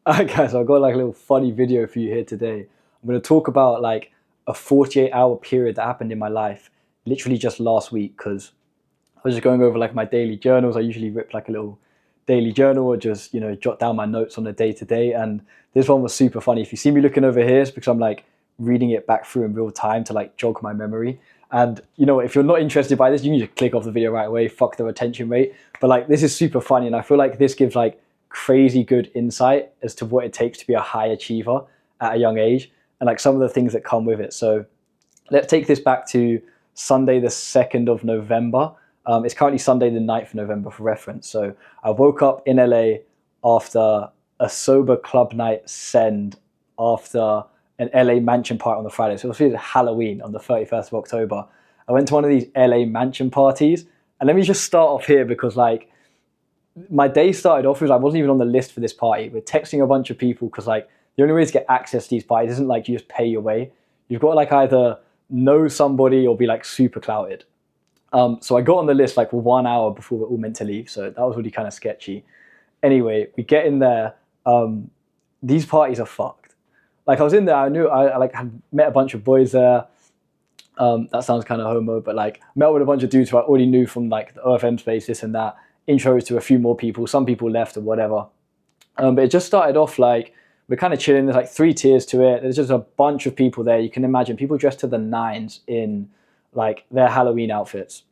Alright guys, I've got like a little funny video for you here today. I'm going to talk about like a 48-hour period that happened in my life literally just last week because I was just going over like my daily journals. I usually rip like a little daily journal or just, jot down my notes on the day to day. And this one was super funny. If you see me looking over here, it's because I'm like reading it back through in real time to like jog my memory. And if you're not interested by this, you can just click off the video right away, fuck the retention rate. But like this is super funny and I feel like this gives like crazy good insight as to what it takes to be a high achiever at a young age and like some of the things that come with it. So let's take this back to Sunday the 2nd of November. It's currently Sunday the 9th of November for reference. So I woke up in LA after a sober club night send after an LA mansion party on the Friday. So it was Halloween on the 31st of October. I went to one of these LA mansion parties. And let me just start off here because like my day started off with I wasn't even on the list for this party. We're texting a bunch of people because like the only way to get access to these parties isn't like you just pay your way. You've got to like either know somebody or be like super clouted. So I got on the list like 1 hour before we're all meant to leave. So that was really kind of sketchy. Anyway, we get in there. These parties are fucked. Like I was in there, I knew I like had met a bunch of boys there. That sounds kind of homo, but like met with a bunch of dudes who I already knew from like the OFM space, this and that. Intros to a few more people. Some people left or whatever. But it just started off like we're kind of chilling. There's like 3 tiers to it. There's just a bunch of people there. You can imagine people dressed to the nines in like their Halloween outfits.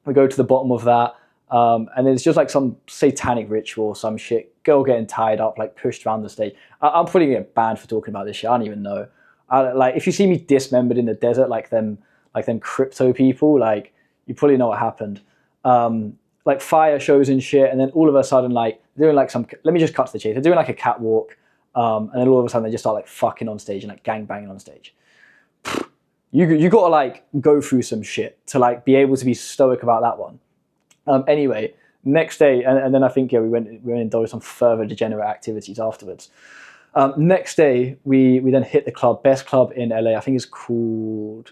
We go to the bottom of that. And it's just like some satanic ritual or some shit. Girl getting tied up, like pushed around the stage. I'm putting it banned for talking about this shit. I don't even know. Like if you see me dismembered in the desert, like them crypto people, like you probably know what happened. Like fire shows and shit, and then all of a sudden, like doing like some. Let me just cut to the chase. They're doing like a catwalk, and then all of a sudden they just start like fucking on stage and like gang banging on stage. You got to like go through some shit to like be able to be stoic about that one. Anyway, next day, and then I think we went indulged some further degenerate activities afterwards. Next day, we then hit the club, best club in LA. I think it's called.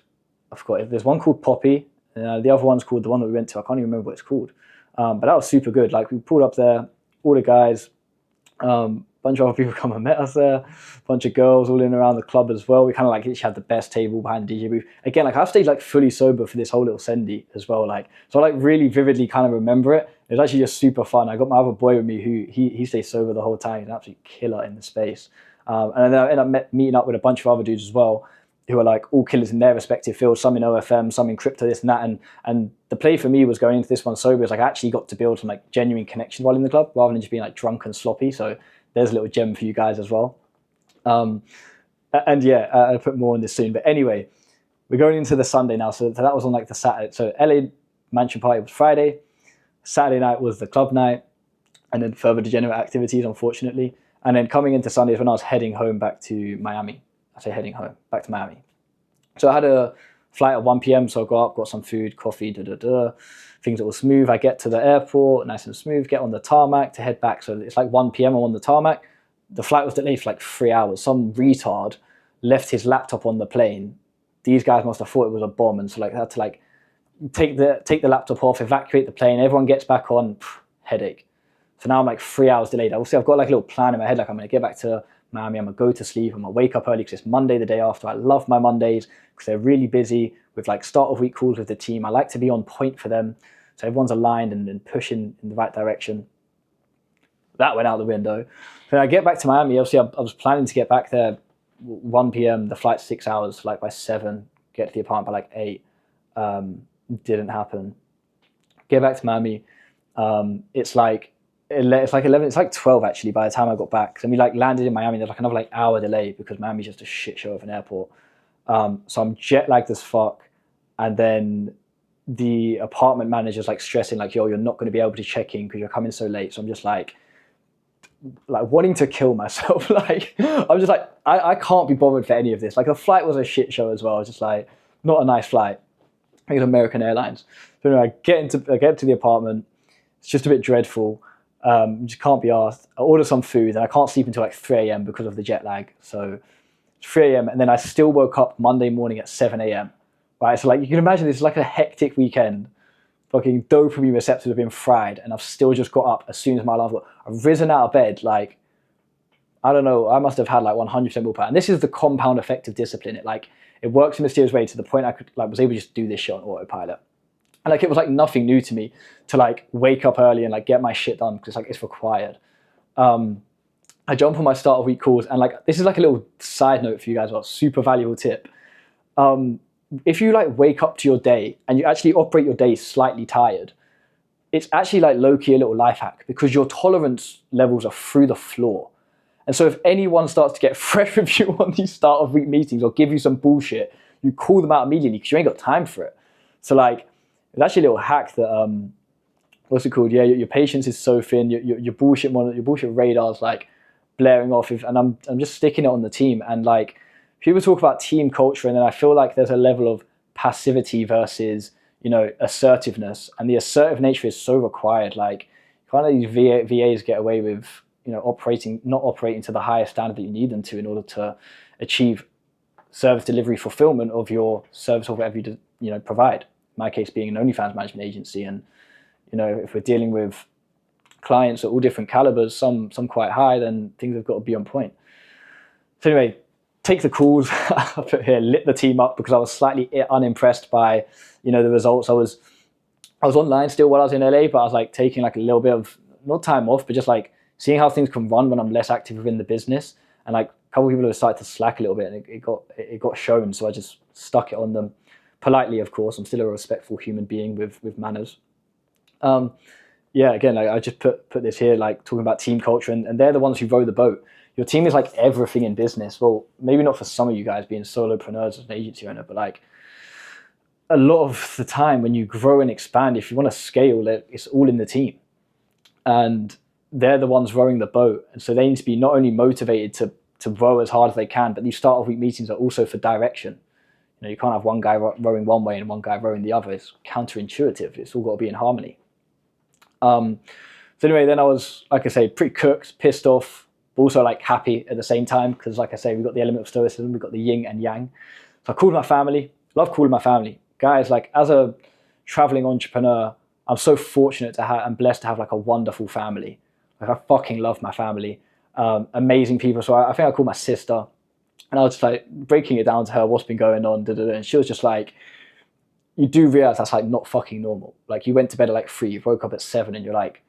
I forgot. There's one called Poppy. The other one's called the one that we went to. I can't even remember what it's called. But that was super good. Like we pulled up there, all the guys, bunch of other people come and met us there, bunch of girls all in around the club as well. We kind of like each had the best table behind the DJ booth. Again, like I've stayed like fully sober for this whole little Sendy as well. Like so, I like really vividly kind of remember it. It was actually just super fun. I got my other boy with me who he stays sober the whole time. He's an absolute killer in the space. And then I ended up meeting up with a bunch of other dudes as well, who are like all killers in their respective fields, some in OFM, some in crypto, this and that. And the play for me was going into this one sober is like I actually got to build some like genuine connections while in the club rather than just being like drunk and sloppy. So there's a little gem for you guys as well. And yeah, I'll put more on this soon. But anyway, we're going into the Sunday now. So that was on like the Saturday. So LA Mansion Party was Friday. Saturday night was the club night. And then further degenerate activities, unfortunately. And then coming into Sunday is when I was heading home back to Miami. I say heading home, back to Miami. So I had a flight at 1 p.m. So I got up, got some food, coffee, things that were smooth. I get to the airport, nice and smooth, get on the tarmac to head back. So it's like 1 p.m. I'm on the tarmac. The flight was delayed for like 3 hours. Some retard left his laptop on the plane. These guys must have thought it was a bomb. And so like I had to like take the laptop off, evacuate the plane. Everyone gets back on, headache. So now I'm like 3 hours delayed. Obviously I've got like a little plan in my head. Like I'm going to get back to Miami, I'm going to go to sleep, I'm going to wake up early because it's Monday the day after. I love my Mondays because they're really busy with like start of week calls with the team. I like to be on point for them so everyone's aligned and pushing in the right direction. That went out the window. Then I get back to Miami. Obviously I was planning to get back there 1 p.m. The flight's 6 hours, like by 7, get to the apartment by like 8. Didn't happen. Get back to Miami. It's like 11, it's like 12 actually by the time I got back. So we like landed in Miami, there's like another like hour delay because Miami's just a shit show of an airport. So I'm jet lagged as fuck. And then the apartment manager's like stressing like, yo, you're not going to be able to check in because you're coming so late. So I'm just like wanting to kill myself. Like, I'm just like, I can't be bothered for any of this. Like the flight was a shit show as well. It's just like, not a nice flight. I think it's American Airlines. So anyway, I get to the apartment. It's just a bit dreadful. Just can't be asked. I order some food and I can't sleep until like 3 a.m. because of the jet lag. So it's 3 a.m. and then I still woke up Monday morning at 7 a.m. Right, so like you can imagine this is like a hectic weekend. Fucking dopamine receptors have been fried and I've still just got up as soon as my alarm got. I've risen out of bed like I don't know, I must have had like 100% willpower. And this is the compound effect of discipline. It works in a mysterious way to the point I could like was able to just do this shit on autopilot. And like it was like nothing new to me to like wake up early and like get my shit done because like it's required. I jump on my start of week calls, and like this is like a little side note for you guys, a super valuable tip. If you like wake up to your day and you actually operate your day slightly tired, it's actually like low-key a little life hack because your tolerance levels are through the floor. And so if anyone starts to get fresh with you on these start of week meetings or give you some bullshit, you call them out immediately because you ain't got time for it. So like, it's actually a little hack that, what's it called? Yeah, your patience is so thin, your bullshit radar's like blaring off. And I'm just sticking it on the team. And like, people talk about team culture, and then I feel like there's a level of passivity versus, assertiveness. And the assertive nature is so required. Like, can't let these VAs get away with, not operating to the highest standard that you need them to in order to achieve service delivery fulfillment of your service or whatever you provide. In my case, being an OnlyFans management agency, and if we're dealing with clients at all different calibers, some quite high, then things have got to be on point. So anyway, take the calls. I put here, lit the team up because I was slightly unimpressed by, the results. I was online still while I was in LA, but I was like taking like a little bit of, not time off, but just like seeing how things can run when I'm less active within the business. And like a couple of people have started to slack a little bit, and it got shown. So I just stuck it on them politely, of course. I'm still a respectful human being with manners. Again, like I just put this here, like talking about team culture, and they're the ones who row the boat. Your team is like everything in business. Well, maybe not for some of you guys being solopreneurs as an agency owner, but like a lot of the time when you grow and expand, if you want to scale, it's all in the team. And they're the ones rowing the boat. And so they need to be not only motivated to row as hard as they can, but these start of week meetings are also for direction. You can't have one guy rowing one way and one guy rowing the other. It's counterintuitive. It's all got to be in harmony. So anyway, then I was, like I say, pretty cooked, pissed off, but also like happy at the same time. Because like I say, we've got the element of stoicism, we've got the yin and yang. So I called my family, love calling my family. Guys, like as a traveling entrepreneur, I'm so fortunate to have and blessed to have like a wonderful family. Like I fucking love my family. Amazing people. So I think I called my sister, and I was just like breaking it down to her, what's been going on, and she was just like, you do realize that's like not fucking normal. Like you went to bed at like 3, you woke up at 7, and you're like,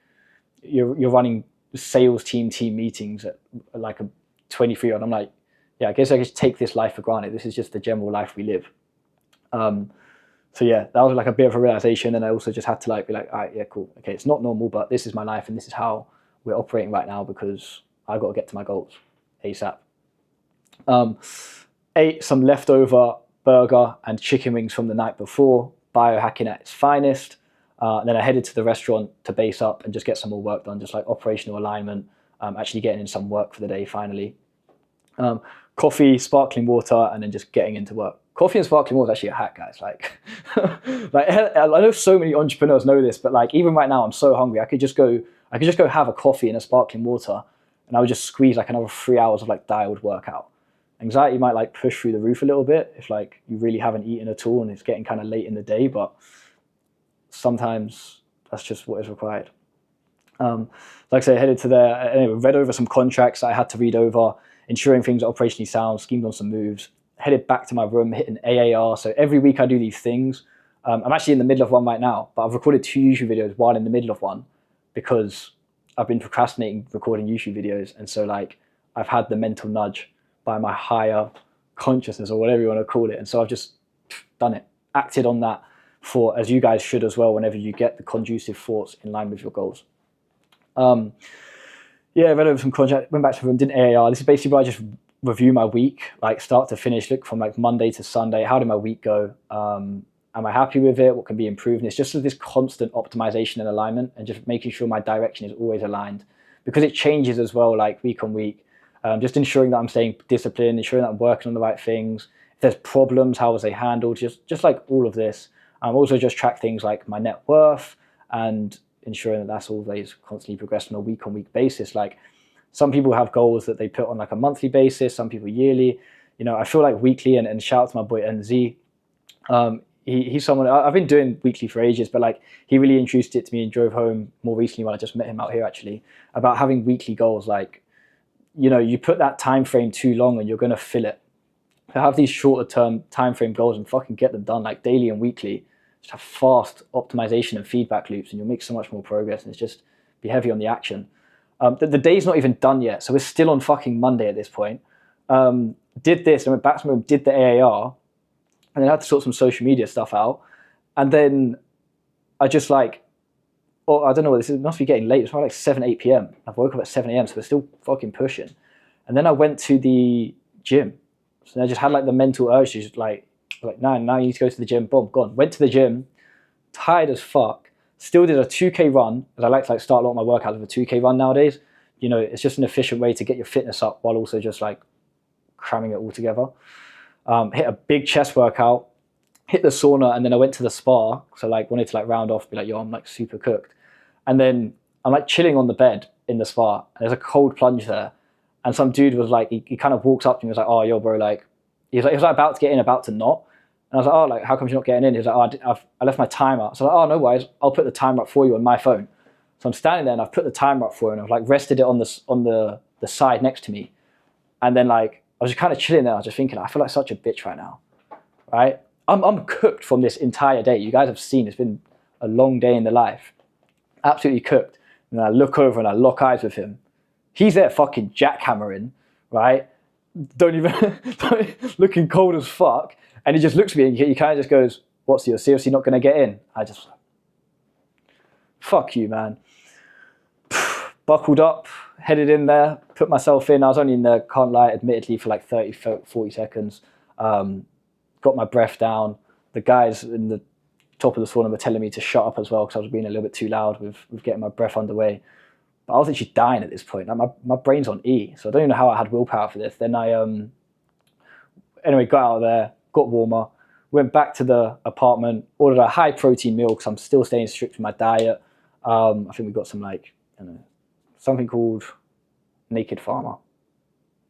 you're running sales team meetings at like a 23-year-old. I'm like, yeah, I guess I just take this life for granted. This is just the general life we live. So yeah, that was like a bit of a realization. And I also just had to like be like, all right, yeah, cool. Okay, it's not normal, but this is my life and this is how we're operating right now because I've got to get to my goals ASAP. Ate some leftover burger and chicken wings from the night before, biohacking at its finest. Then I headed to the restaurant to base up and just get some more work done, just like operational alignment, actually getting in some work for the day finally. Coffee, sparkling water, and then just getting into work. Coffee and sparkling water is actually a hack, guys. Like, I know so many entrepreneurs know this, but like even right now, I'm so hungry. I could just go have a coffee and a sparkling water, and I would just squeeze like another 3 hours of like dialed workout. Anxiety might like push through the roof a little bit if like you really haven't eaten at all and it's getting kind of late in the day, but sometimes that's just what is required. Like I say, I headed to there, anyway, read over some contracts I had to read over, ensuring things are operationally sound, schemed on some moves, headed back to my room, hit an AAR. So every week I do these things. I'm actually in the middle of one right now, but I've recorded 2 YouTube videos while in the middle of one because I've been procrastinating recording YouTube videos. And so like I've had the mental nudge by my higher consciousness or whatever you want to call it. And so I've just done it, acted on that for, as you guys should as well, whenever you get the conducive thoughts in line with your goals. Read over some contract, went back to the room, did an AAR. This is basically where I just review my week, like start to finish, look from like Monday to Sunday. How did my week go? Am I happy with it? What can be improved? And it's just this constant optimization and alignment and just making sure my direction is always aligned because it changes as well, like week on week. Just ensuring that I'm staying disciplined, ensuring that I'm working on the right things. If there's problems, how was they handled? Just like all of this. Also just track things like my net worth and ensuring that that's always constantly progressed on a week on week basis. Like some people have goals that they put on like a monthly basis, some people yearly. I feel like weekly, and shout out to my boy NZ. He's someone, I've been doing weekly for ages, but like he really introduced it to me and drove home more recently when I just met him out here actually, about having weekly goals. Like you put that time frame too long and you're going to fill it. So have these shorter term time frame goals and fucking get them done, like daily and weekly. Just have fast optimization and feedback loops, and you'll make so much more progress. And it's just be heavy on the action. The day's not even done yet, so we're still on fucking Monday at this point. Did this and went back to my room, did the AAR, and then I had to sort some social media stuff out. And then I just like, oh, I don't know, it must be getting late. It's probably like 7, 8 p.m. I woke up at 7 a.m., so we're still fucking pushing. And then I went to the gym. So I just had like the mental urge to just like now you need to go to the gym. Boom, gone. Went to the gym, tired as fuck. Still did a 2K run, as I like to like start a lot of my workouts with a 2K run nowadays. It's just an efficient way to get your fitness up while also just like cramming it all together. Hit a big chest workout, hit the sauna, and then I went to the spa. So like wanted to like round off, be like, yo, I'm like super cooked. And then I'm like chilling on the bed in the spa, and there's a cold plunge there. And some dude was like, he kind of walks up to me and was like, oh, yo, bro, like, he was like about to get in, about to not. And I was like, oh, like, how come you're not getting in? He was like, oh, I left my timer. So I was like, oh, no worries, I'll put the timer up for you on my phone. So I'm standing there and I've put the timer up for you, and I've like rested it on the side next to me. And then like, I was just kind of chilling there. I was just thinking, I feel like such a bitch right now, right? I'm cooked from this entire day. You guys have seen, it's been a long day in the life. Absolutely cooked. And then I look over and I lock eyes with him. He's there fucking jackhammering, right? Looking cold as fuck. And he just looks at me and he kind of just goes, what's, you're seriously not going to get in? I just, fuck you, man. Buckled up, headed in there, put myself in. I was only in there, can't lie, admittedly, for like 30, 40 seconds. Got my breath down. The guys in the top of the sauna were telling me to shut up as well because I was being a little bit too loud with getting my breath underway. But I was actually dying at this point. Like my brain's on E, so I don't even know how I had willpower for this. Then I, anyway, got out of there, got warmer, went back to the apartment, ordered a high protein meal because I'm still staying strict with my diet. I think we got some like, I don't know, something called Naked Farmer.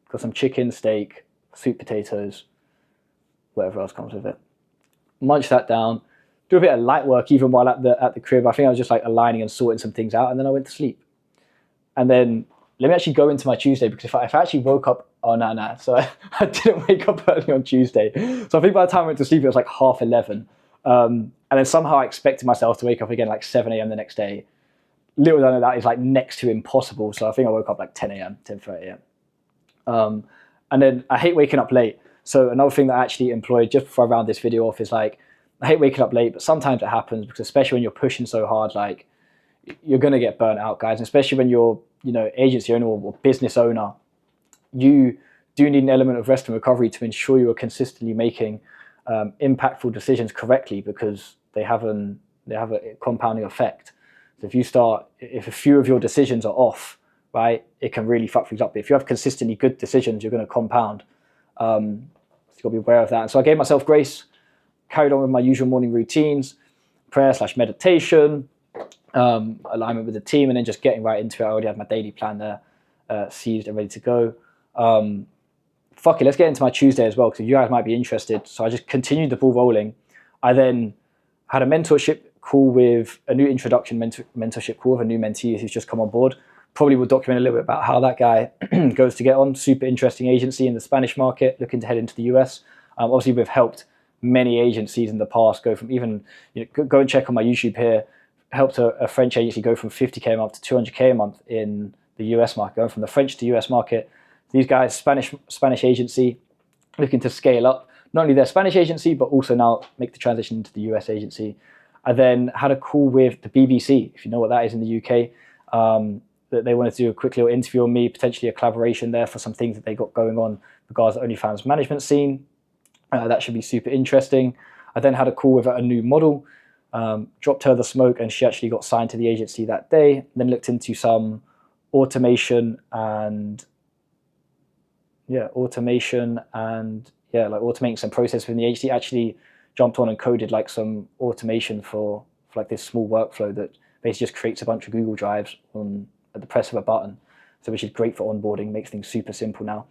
Got some chicken, steak, sweet potatoes, whatever else comes with it. Munch that down, do a bit of light work even while at the crib. I think I was just like aligning and sorting some things out, and then I went to sleep. And then let me actually go into my Tuesday, because if I actually woke up, so I didn't wake up early on Tuesday. So I think by the time I went to sleep, it was like 11:30. And then somehow I expected myself to wake up again like 7 a.m. the next day. Little did I know that is like next to impossible. So I think I woke up like 10 a.m., 10:30 a.m. And then I hate waking up late. So another thing that I actually employed just before I round this video off is like, I hate waking up late, but sometimes it happens, because especially when you're pushing so hard, like you're going to get burnt out, guys. And especially when you're, agency owner or business owner, you do need an element of rest and recovery to ensure you are consistently making impactful decisions correctly, because they have a compounding effect. So if a few of your decisions are off, right, it can really fuck things up. But if you have consistently good decisions, you're going to compound. So you've got to be aware of that. And so I gave myself grace, carried on with my usual morning routines, prayer/meditation, alignment with the team, and then just getting right into it. I already had my daily plan there, seized and ready to go. Fuck it, let's get into my Tuesday as well, because you guys might be interested. So I just continued the ball rolling. I then had a mentorship call with a new introduction mentorship call with a new mentee who's just come on board. Probably will document a little bit about how that guy goes to get on. Super interesting agency in the Spanish market, looking to head into the US. Obviously, we've helped many agencies in the past go from even, go and check on my YouTube here, helped a French agency go from 50K a month to 200K a month in the US market, going from the French to US market. These guys, Spanish agency, looking to scale up not only their Spanish agency, but also now make the transition into the US agency. I then had a call with the BBC, if you know what that is in the UK, that they wanted to do a quick little interview on me, potentially a collaboration there for some things that they got going on regards the OnlyFans management scene. That should be super interesting. I then had a call with a new model, dropped her the smoke, and she actually got signed to the agency that day. Then looked into some automation and like automating some process within the agency. Actually jumped on and coded like some automation for like this small workflow that basically just creates a bunch of Google Drives at the press of a button. So which is great for onboarding, makes things super simple now.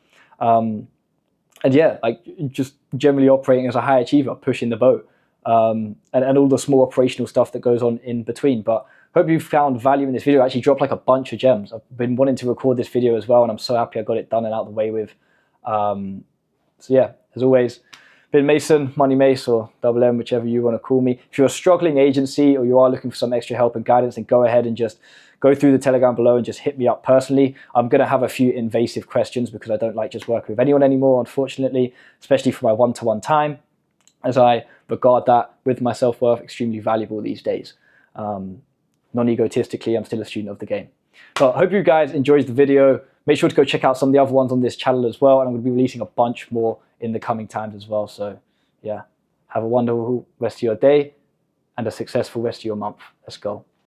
And yeah, like just generally operating as a high achiever, pushing the boat, and all the small operational stuff that goes on in between. But hope you found value in this video. I actually dropped like a bunch of gems. I've been wanting to record this video as well, and I'm so happy I got it done and out of the way with. So yeah, as always, been Mason, Money Mace, or Double M, whichever you want to call me. If you're a struggling agency or you are looking for some extra help and guidance, then go ahead and just go through the Telegram below and just hit me up personally. I'm going to have a few invasive questions because I don't like just working with anyone anymore, unfortunately, especially for my one-to-one time, as I regard that with my self-worth extremely valuable these days. Non-egotistically, I'm still a student of the game. But I hope you guys enjoyed the video. Make sure to go check out some of the other ones on this channel as well. And I'm going to be releasing a bunch more in the coming times as well. So yeah, have a wonderful rest of your day and a successful rest of your month. Let's go.